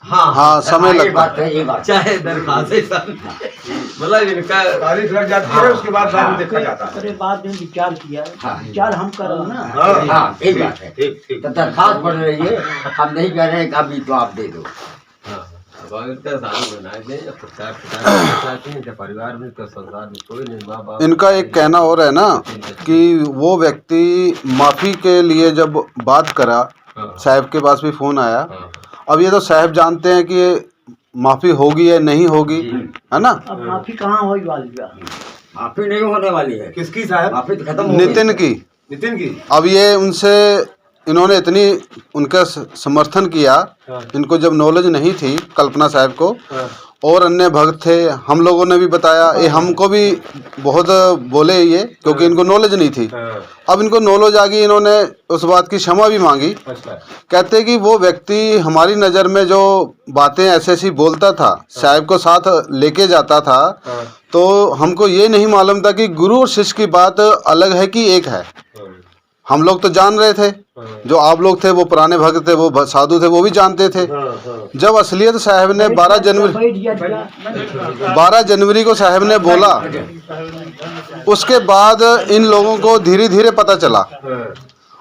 हाँ समय लगता है। चाहे दरखास्त मतलब इनका तारीख लग जाती है, उसके बाद में देखा जाता है। अरे बाद में विचार किया, विचार हम करो ना। हाँ ठीक बात है। ठीक ठीक। तो दरखास्त पड़ रही है, हम नहीं कह रहे हैं कि अभी तो आप दे दो। परिवार में तो संसार में कोई नहीं, माँ बाप। इनका एक कहना और है ना कि वो व्यक्ति माफ़ी के लिए जब बात करा, साहब के पास भी फ़ोन आया। अब ये तो साहब जानते हैं कि माफ़ी होगी या नहीं होगी, है ना। अब माफी कहाँ होगी वाली माफी नहीं होने वाली है। किसकी साहब? माफी तो खत्म हो गई। नितिन की। नितिन की। अब ये उनसे इन्होंने इतनी उनका समर्थन किया, इनको जब नॉलेज नहीं थी कल्पना साहब को, और अन्य भक्त थे, हम लोगों ने भी बताया, ये हमको भी बहुत बोले ये, क्योंकि इनको नॉलेज नहीं थी। अब इनको नॉलेज आ गई, इन्होंने उस बात की क्षमा भी मांगी। कहते कि वो व्यक्ति हमारी नज़र में जो बातें ऐसी ऐसी बोलता था, साहब को साथ लेके जाता था, तो हमको ये नहीं मालूम था कि गुरु और शिष्य की बात अलग है कि एक है। हम लोग तो जान रहे थे, जो आप लोग थे वो पुराने भक्त थे, वो साधु थे, वो भी जानते थे। जब असलियत साहब ने 12 जनवरी को साहब ने बोला, उसके बाद इन लोगों को धीरे धीरे पता चला।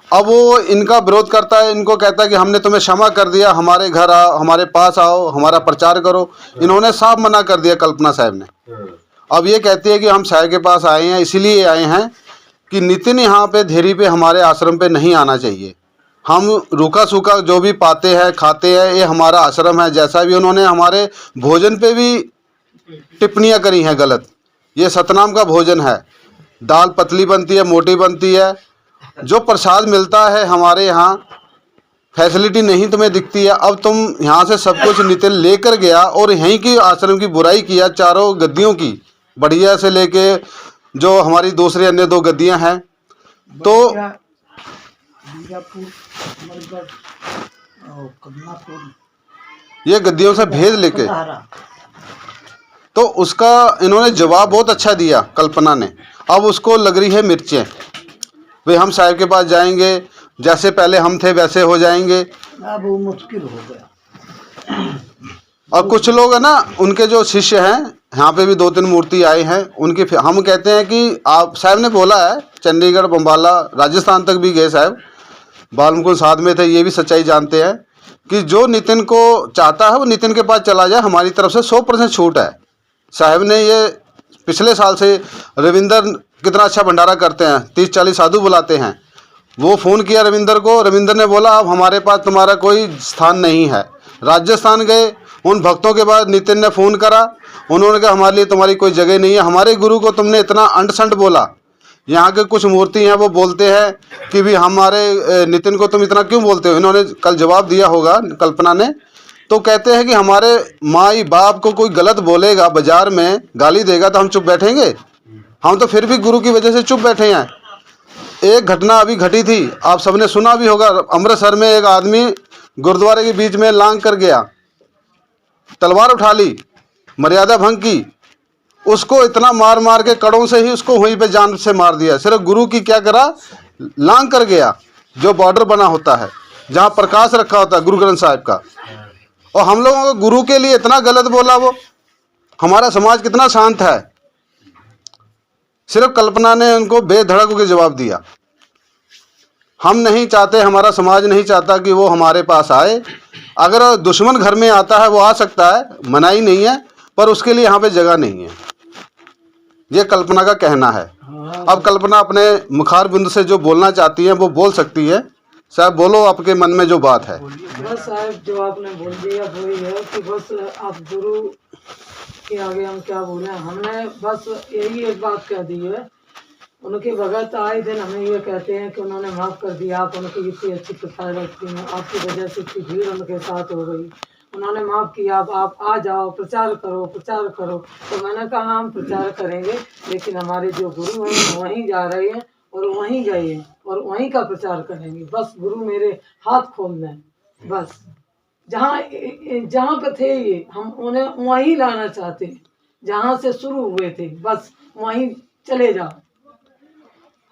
अब वो इनका विरोध करता है, इनको कहता है कि हमने तुम्हें क्षमा कर दिया, हमारे घर आओ, हमारे पास आओ, हमारा प्रचार करो। इन्होंने साफ मना कर दिया कल्पना साहब ने। अब ये कहती है कि हम साहब के पास आए हैं, इसीलिए आए हैं कि नितिन यहाँ पे धेरी पे हमारे आश्रम पे नहीं आना चाहिए। हम रूखा सूखा जो भी पाते हैं खाते हैं, ये हमारा आश्रम है। जैसा भी उन्होंने हमारे भोजन पे भी टिप्पणियाँ करी हैं गलत। ये सतनाम का भोजन है, दाल पतली बनती है, मोटी बनती है। जो प्रसाद मिलता है हमारे यहाँ, फैसिलिटी नहीं तुम्हें दिखती है। अब तुम यहाँ से सब कुछ नितिन लेकर गया और यहीं की आश्रम की बुराई किया, चारों गद्दियों की, बढ़िया से लेके जो हमारी दूसरी अन्य 2 गद्दियाँ हैं, तो ये गद्दियों से भेद लेके, तो उसका इन्होंने जवाब बहुत अच्छा दिया कल्पना ने। अब उसको लग रही है मिर्चें, वे हम साहब के पास जाएंगे, जैसे पहले हम थे वैसे हो जाएंगे। अब वो मुश्किल हो गया। और कुछ लोग है ना, उनके जो शिष्य हैं, यहाँ पे भी 2-3 मूर्ति आए हैं उनके। हम कहते हैं कि आप, साहब ने बोला है चंडीगढ़, बम्बाला, राजस्थान तक भी गए साहब, बालमुकुंद साथ में थे, ये भी सच्चाई जानते हैं कि जो नितिन को चाहता है वो नितिन के पास चला जाए। हमारी तरफ से 100% छूट है। साहब ने ये पिछले साल से, रविंदर कितना अच्छा भंडारा करते हैं, 30-40 साधु बुलाते हैं। वो फ़ोन किया रविंदर को, रविंदर ने बोला अब हमारे पास तुम्हारा कोई स्थान नहीं है। राजस्थान गए, उन भक्तों के बाद नितिन ने फ़ोन करा, उन्होंने कहा हमारे लिए तुम्हारी कोई जगह नहीं है। हमारे गुरु को तुमने इतना अंट संट बोला। यहाँ के कुछ मूर्ति हैं वो बोलते हैं कि भी हमारे नितिन को तुम इतना क्यों बोलते हो। इन्होंने कल जवाब दिया होगा कल्पना ने, तो कहते हैं कि हमारे माई बाप को कोई गलत बोलेगा, बाजार में गाली देगा, तो हम चुप बैठेंगे? हम तो फिर भी गुरु की वजह से चुप बैठे हैं। एक घटना अभी घटी थी, आप सबने सुना भी होगा, अमृतसर में एक आदमी गुरुद्वारे के बीच में लांग कर गया, तलवार उठा ली, मर्यादा भंग की। उसको इतना मार मार के कड़ों से ही उसको वहीं पे जान से मार दिया। सिर्फ गुरु की क्या करा, लांग कर गया, जो बॉर्डर बना होता है जहाँ प्रकाश रखा होता है गुरु ग्रंथ साहिब का। और हम लोगों को गुरु के लिए इतना गलत बोला वो। हमारा समाज कितना शांत है, सिर्फ कल्पना ने उनको बेधड़क होकर जवाब दिया। हम नहीं चाहते, हमारा समाज नहीं चाहता कि वो हमारे पास आए। अगर दुश्मन घर में आता है वो आ सकता है, मनाही नहीं है, पर उसके लिए यहाँ पे जगह नहीं है। ये कल्पना का कहना है। अब कल्पना अपने मुखार बिंदु से जो बोलना चाहती है वो बोल सकती है। साहब बोलो, आपके मन में जो बात है। बस साहब जो आपने बोल दिया वही है कि बस आप गुरु के आगे हम क्या बोले। हमने बस यही एक बात कह दी है, उनके भगत आए दिन हमें ये कहते हैं कि उन्होंने माफ़ कर दिया, आप उनकी इतनी अच्छी प्रथा रखती हैं, आपकी वजह से इतनी भीड़ उनके साथ हो गई, उन्होंने माफ़ किया, अब आप आ जाओ, प्रचार करो, प्रचार करो। तो मैंने कहा हम प्रचार करेंगे, लेकिन हमारे जो गुरु हैं वहीं जा रहे हैं और वहीं गए हैं और वहीं का प्रचार करेंगे। बस गुरु मेरे हाथ खोल दें, बस जहाँ पे थे ये, हम उन्हें वहीं लाना चाहते हैं जहाँ से शुरू हुए थे, बस वहीं चले जाओ।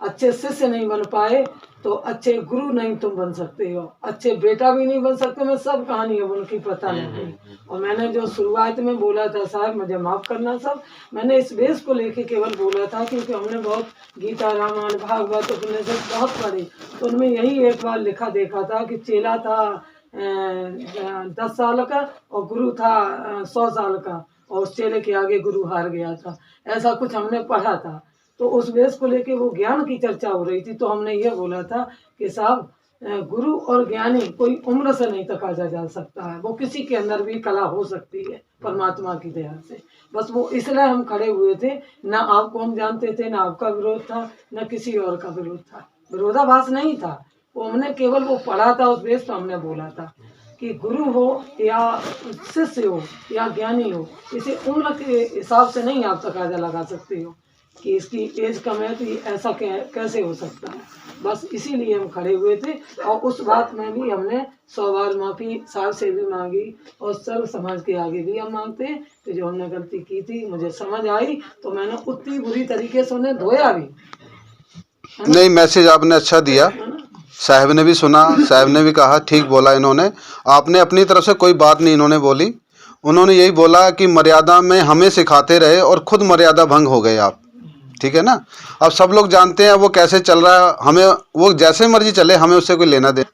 अच्छे शिष्य नहीं बन पाए तो अच्छे गुरु नहीं तुम बन सकते हो, अच्छे बेटा भी नहीं बन सकते। मैं सब कहानी अब उनकी पता नहीं थी। और मैंने जो शुरुआत में बोला था, साहब मुझे माफ़ करना सब, मैंने इस वेश को लेके केवल बोला था क्योंकि हमने बहुत गीता रामायण भागवत उपनिषद बहुत पढ़ी, तो उनमें यही एक बार लिखा देखा था कि चेला था 10 साल का और गुरु था 100 साल का, और उस चेले के आगे गुरु हार गया था, ऐसा कुछ हमने पढ़ा था। तो उस वेश को लेके वो ज्ञान की चर्चा हो रही थी, तो हमने ये बोला था कि साहब गुरु और ज्ञानी कोई उम्र से नहीं तकाजा जा सकता है, वो किसी के अंदर भी कला हो सकती है परमात्मा की दया से। बस वो इसलिए हम खड़े हुए थे, ना आपको हम जानते थे, ना आपका विरोध था, ना किसी और का विरोध था, विरोधाभास नहीं था। वो हमने केवल वो पढ़ा था उस वेश, तो हमने बोला था कि गुरु हो या शिष्य हो या ज्ञानी हो, इसे उम्र के हिसाब से नहीं आप तकाजा लगा सकते हो कि इसकी एज कम है तो ये ऐसा कैसे हो सकता है। बस इसीलिए हम खड़े हुए थे, और उस बात में भी हमने 100 बार माफ़ी साहब से भी मांगी और सर्व समाज के आगे भी हम मांगते हैं कि जो हमने गलती की थी, मुझे समझ आई तो मैंने उतनी बुरी तरीके से उन्हें धोया भी। नहीं, मैसेज आपने अच्छा दिया, साहब ने भी सुना, साहब ने भी कहा ठीक बोला इन्होंने। आपने अपनी तरफ से कोई बात नहीं इन्होंने बोली, उन्होंने यही बोला कि मर्यादा में हमें सिखाते रहे और खुद मर्यादा भंग हो गए आप, ठीक है ना। अब सब लोग जानते हैं वो कैसे चल रहा है, हमें वो जैसे मर्जी चले, हमें उससे कोई लेना देना